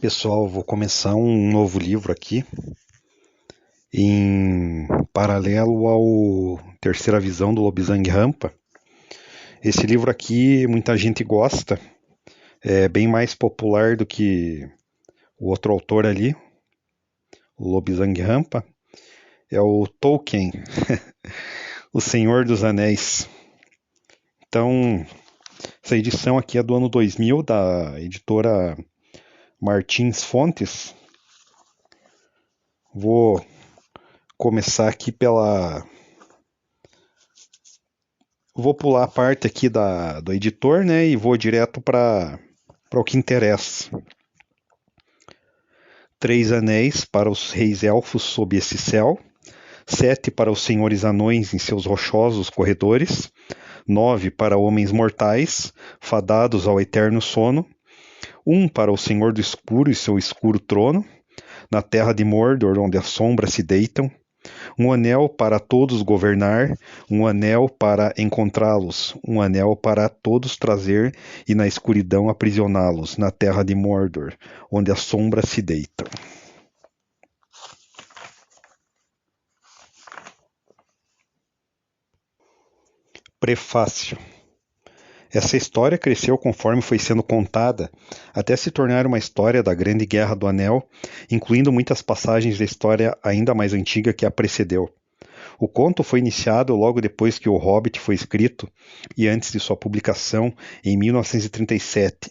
Pessoal, vou começar um novo livro aqui, em paralelo ao Terceira Visão do Lobisang Rampa. Esse livro aqui muita gente gosta, é bem mais popular do que o outro autor ali, o Lobisang Rampa. É o Tolkien, O Senhor dos Anéis. Então, essa edição aqui é do ano 2000, da editora Martins Fontes. Vou começar aqui pela Vou pular a parte aqui do editor, né, e vou direto para o que interessa. 3 anéis para os reis elfos sob esse céu, 7 para os senhores anões em seus rochosos corredores, 9 para homens mortais, fadados ao eterno sono, 1 para o senhor do escuro e seu escuro trono, na terra de Mordor onde as sombras se deitam, um anel para todos governar, um anel para encontrá-los, um anel para todos trazer e na escuridão aprisioná-los, na terra de Mordor, onde as sombras se deitam. Prefácio. Essa história cresceu conforme foi sendo contada, até se tornar uma história da Grande Guerra do Anel, incluindo muitas passagens da história ainda mais antiga que a precedeu. O conto foi iniciado logo depois que O Hobbit foi escrito e antes de sua publicação em 1937,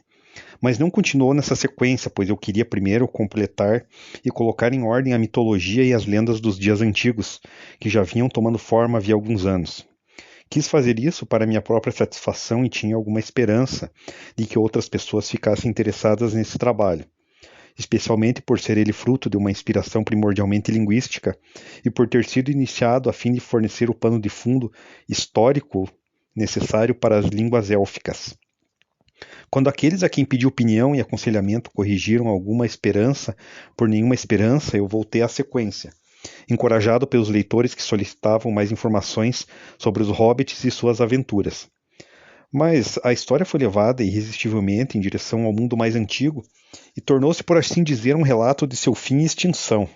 mas não continuou nessa sequência, pois eu queria primeiro completar e colocar em ordem a mitologia e as lendas dos dias antigos, que já vinham tomando forma havia alguns anos. Quis fazer isso para minha própria satisfação e tinha alguma esperança de que outras pessoas ficassem interessadas nesse trabalho, especialmente por ser ele fruto de uma inspiração primordialmente linguística e por ter sido iniciado a fim de fornecer o pano de fundo histórico necessário para as línguas élficas. Quando aqueles a quem pedi opinião e aconselhamento corrigiram alguma esperança por nenhuma esperança, eu voltei à sequência, encorajado pelos leitores que solicitavam mais informações sobre os hobbits e suas aventuras. Mas a história foi levada irresistivelmente em direção ao mundo mais antigo e tornou-se, por assim dizer, um relato de seu fim e extinção,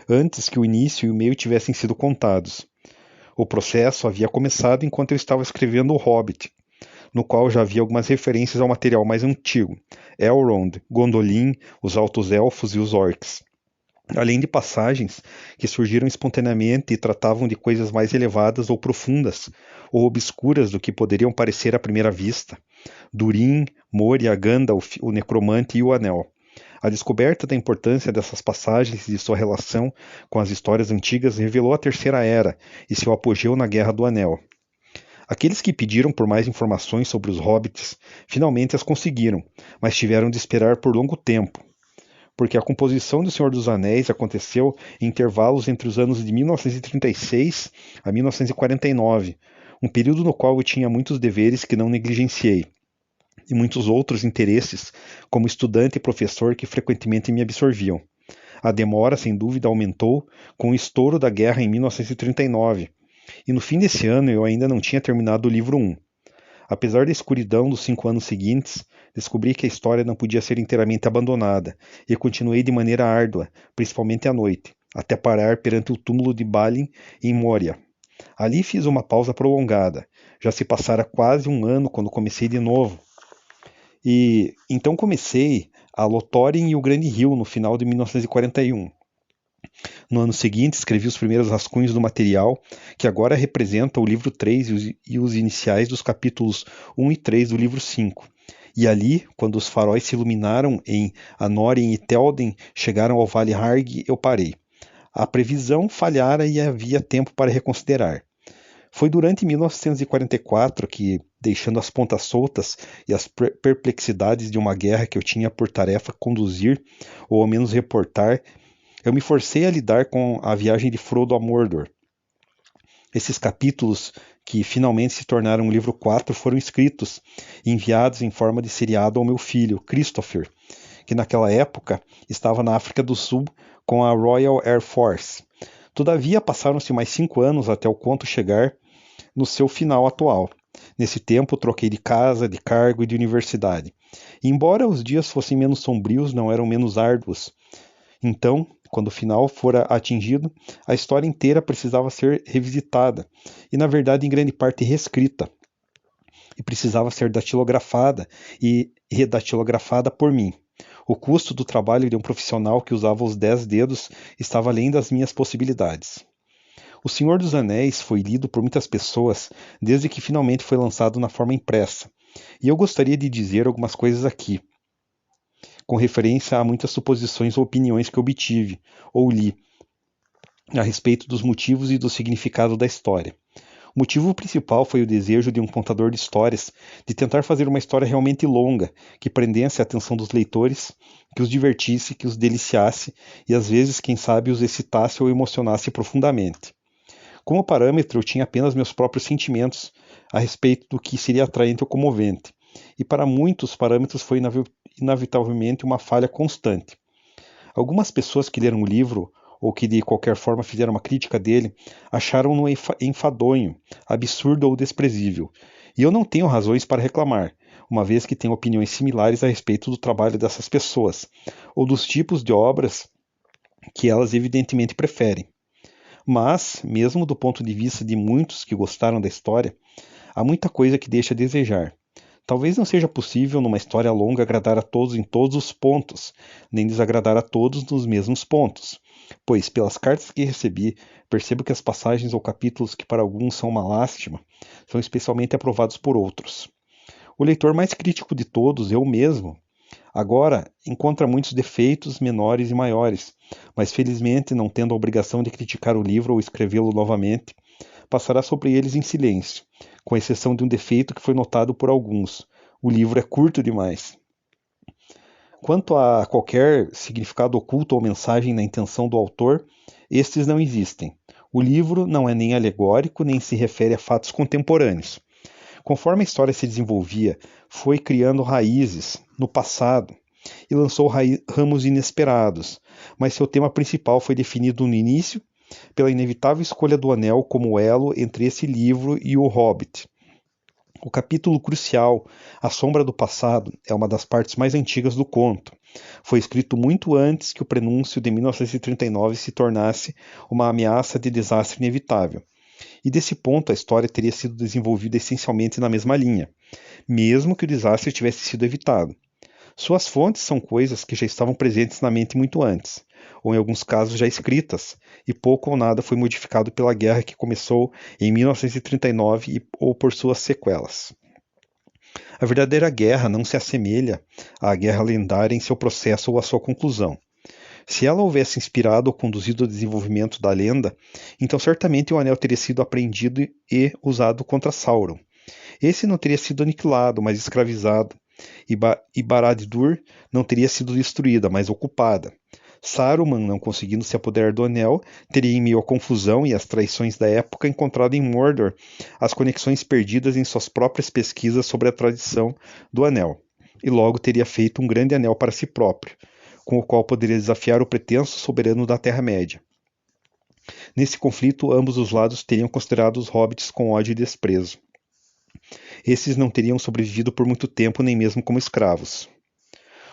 antes que o início e o meio tivessem sido contados. O processo havia começado enquanto eu estava escrevendo O Hobbit, no qual já havia algumas referências ao material mais antigo, Elrond, Gondolin, os Altos Elfos e os Orcs, além de passagens que surgiram espontaneamente e tratavam de coisas mais elevadas ou profundas, ou obscuras do que poderiam parecer à primeira vista. Durin, Moria, Gandalf, o Necromante e o Anel. A descoberta da importância dessas passagens e de sua relação com as histórias antigas revelou a Terceira Era e seu apogeu na Guerra do Anel. Aqueles que pediram por mais informações sobre os hobbits finalmente as conseguiram, mas tiveram de esperar por longo tempo, porque a composição do Senhor dos Anéis aconteceu em intervalos entre os anos de 1936 a 1949, um período no qual eu tinha muitos deveres que não negligenciei, e muitos outros interesses, como estudante e professor que frequentemente me absorviam. A demora, sem dúvida, aumentou com o estouro da guerra em 1939, e no fim desse ano eu ainda não tinha terminado o livro 1. Apesar da escuridão dos 5 anos seguintes, descobri que a história não podia ser inteiramente abandonada, e continuei de maneira árdua, principalmente à noite, até parar perante o túmulo de Balin em Moria. Ali fiz uma pausa prolongada. Já se passara quase um ano quando comecei de novo. E então comecei a Lothlórien e o Grande Rio no final de 1941. No ano seguinte, escrevi os primeiros rascunhos do material, que agora representa o livro 3 e os iniciais dos capítulos 1 e 3 do livro 5. E ali, quando os faróis se iluminaram em Anórien e Théoden, chegaram ao Vale Harg, eu parei. A previsão falhara e havia tempo para reconsiderar. Foi durante 1944 que, deixando as pontas soltas e as perplexidades de uma guerra que eu tinha por tarefa conduzir, ou ao menos reportar, eu me forcei a lidar com a viagem de Frodo a Mordor. Esses capítulos, que finalmente se tornaram o livro 4, foram escritos e enviados em forma de seriado ao meu filho, Christopher, que naquela época estava na África do Sul com a Royal Air Force. Todavia, passaram-se mais 5 anos até o conto chegar no seu final atual. Nesse tempo, troquei de casa, de cargo e de universidade. E embora os dias fossem menos sombrios, não eram menos árduos. Então, quando o final fora atingido, a história inteira precisava ser revisitada, e na verdade em grande parte reescrita, e precisava ser datilografada e redatilografada por mim. O custo do trabalho de um profissional que usava os 10 dedos estava além das minhas possibilidades. O Senhor dos Anéis foi lido por muitas pessoas desde que finalmente foi lançado na forma impressa, e eu gostaria de dizer algumas coisas aqui, com referência a muitas suposições ou opiniões que obtive ou li a respeito dos motivos e do significado da história. O motivo principal foi o desejo de um contador de histórias de tentar fazer uma história realmente longa, que prendesse a atenção dos leitores, que os divertisse, que os deliciasse e às vezes, quem sabe, os excitasse ou emocionasse profundamente. Como parâmetro, eu tinha apenas meus próprios sentimentos a respeito do que seria atraente ou comovente, e para muitos parâmetros foi inevitavelmente uma falha constante. Algumas pessoas que leram o livro ou que de qualquer forma fizeram uma crítica dele, acharam-no enfadonho, absurdo ou desprezível. E eu não tenho razões para reclamar, uma vez que tenho opiniões similares a respeito do trabalho dessas pessoas, ou dos tipos de obras que elas evidentemente preferem. Mas, mesmo do ponto de vista de muitos que gostaram da história, há muita coisa que deixa a desejar. Talvez não seja possível numa história longa agradar a todos em todos os pontos, nem desagradar a todos nos mesmos pontos, pois, pelas cartas que recebi, percebo que as passagens ou capítulos que para alguns são uma lástima, são especialmente aprovados por outros. O leitor mais crítico de todos, eu mesmo, agora encontra muitos defeitos menores e maiores, mas felizmente, não tendo a obrigação de criticar o livro ou escrevê-lo novamente, passará sobre eles em silêncio, com exceção de um defeito que foi notado por alguns: o livro é curto demais. Quanto a qualquer significado oculto ou mensagem na intenção do autor, estes não existem. O livro não é nem alegórico, nem se refere a fatos contemporâneos. Conforme a história se desenvolvia, foi criando raízes no passado e lançou ramos inesperados, mas seu tema principal foi definido no início pela inevitável escolha do anel como elo entre esse livro e o Hobbit. O capítulo crucial, A Sombra do Passado, é uma das partes mais antigas do conto. Foi escrito muito antes que o prenúncio de 1939 se tornasse uma ameaça de desastre inevitável. E desse ponto a história teria sido desenvolvida essencialmente na mesma linha, mesmo que o desastre tivesse sido evitado. Suas fontes são coisas que já estavam presentes na mente muito antes, ou em alguns casos já escritas, e pouco ou nada foi modificado pela guerra que começou em 1939 ou por suas sequelas. A verdadeira guerra não se assemelha à guerra lendária em seu processo ou à sua conclusão. Se ela houvesse inspirado ou conduzido ao desenvolvimento da lenda, então certamente o anel teria sido apreendido e usado contra Sauron. Esse não teria sido aniquilado, mas escravizado, e Barad-dûr não teria sido destruída, mas ocupada. Saruman, não conseguindo se apoderar do anel, teria em meio à confusão e às traições da época encontrado em Mordor as conexões perdidas em suas próprias pesquisas sobre a tradição do anel, e logo teria feito um grande anel para si próprio, com o qual poderia desafiar o pretenso soberano da Terra-média. Nesse conflito, ambos os lados teriam considerado os hobbits com ódio e desprezo. Esses não teriam sobrevivido por muito tempo nem mesmo como escravos.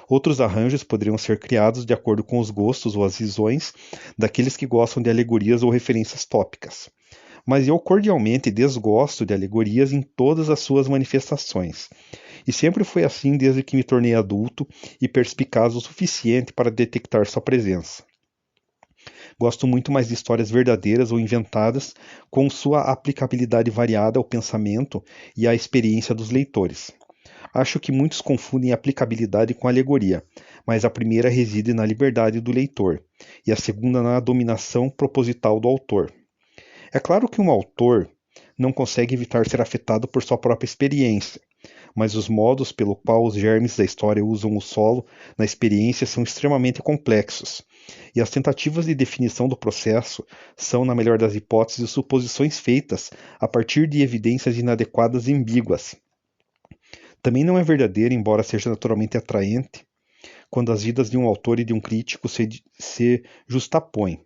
Outros arranjos poderiam ser criados de acordo com os gostos ou as visões daqueles que gostam de alegorias ou referências tópicas. Mas eu cordialmente desgosto de alegorias em todas as suas manifestações. E sempre foi assim desde que me tornei adulto e perspicaz o suficiente para detectar sua presença. Gosto muito mais de histórias verdadeiras ou inventadas, com sua aplicabilidade variada ao pensamento e à experiência dos leitores. Acho que muitos confundem aplicabilidade com alegoria, mas a primeira reside na liberdade do leitor, e a segunda na dominação proposital do autor. É claro que um autor não consegue evitar ser afetado por sua própria experiência, mas os modos pelo qual os germes da história usam o solo na experiência são extremamente complexos, e as tentativas de definição do processo são, na melhor das hipóteses, suposições feitas a partir de evidências inadequadas e ambíguas. Também não é verdadeiro, embora seja naturalmente atraente, quando as vidas de um autor e de um crítico se justapõem.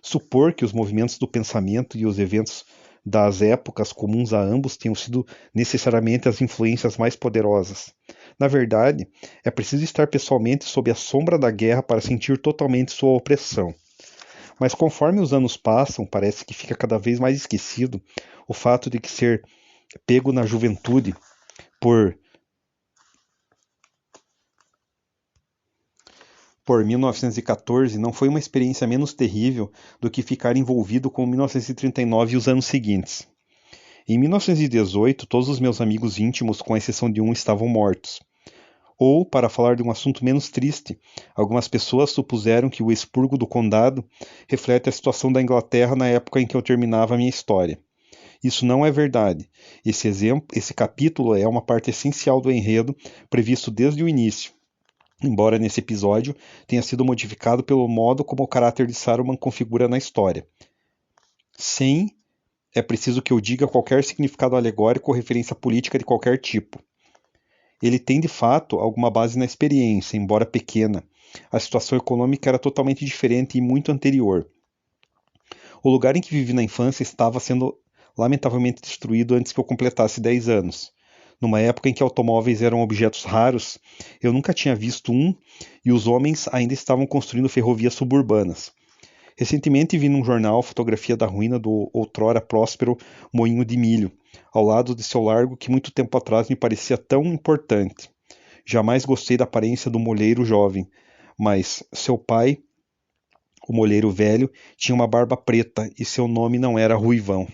Supor que os movimentos do pensamento e os eventos das épocas comuns a ambos tenham sido necessariamente as influências mais poderosas. Na verdade, é preciso estar pessoalmente sob a sombra da guerra para sentir totalmente sua opressão. Mas conforme os anos passam, parece que fica cada vez mais esquecido o fato de que ser pego na juventude por 1914 não foi uma experiência menos terrível do que ficar envolvido com 1939 e os anos seguintes. Em 1918, todos os meus amigos íntimos, com exceção de um, estavam mortos. Ou, para falar de um assunto menos triste, algumas pessoas supuseram que o expurgo do condado reflete a situação da Inglaterra na época em que eu terminava a minha história. Isso não é verdade. Esse capítulo é uma parte essencial do enredo previsto desde o início, embora nesse episódio tenha sido modificado pelo modo como o caráter de Saruman configura na história. Sem, é preciso que eu diga qualquer significado alegórico ou referência política de qualquer tipo. Ele tem de fato alguma base na experiência, embora pequena. A situação econômica era totalmente diferente e muito anterior. O lugar em que vivi na infância estava sendo lamentavelmente destruído antes que eu completasse 10 anos. Numa época em que automóveis eram objetos raros, eu nunca tinha visto um e os homens ainda estavam construindo ferrovias suburbanas. Recentemente vi num jornal a fotografia da ruína do outrora próspero moinho de milho, ao lado de seu largo que muito tempo atrás me parecia tão importante. Jamais gostei da aparência do molheiro jovem, mas seu pai, o molheiro velho, tinha uma barba preta e seu nome não era Ruivão.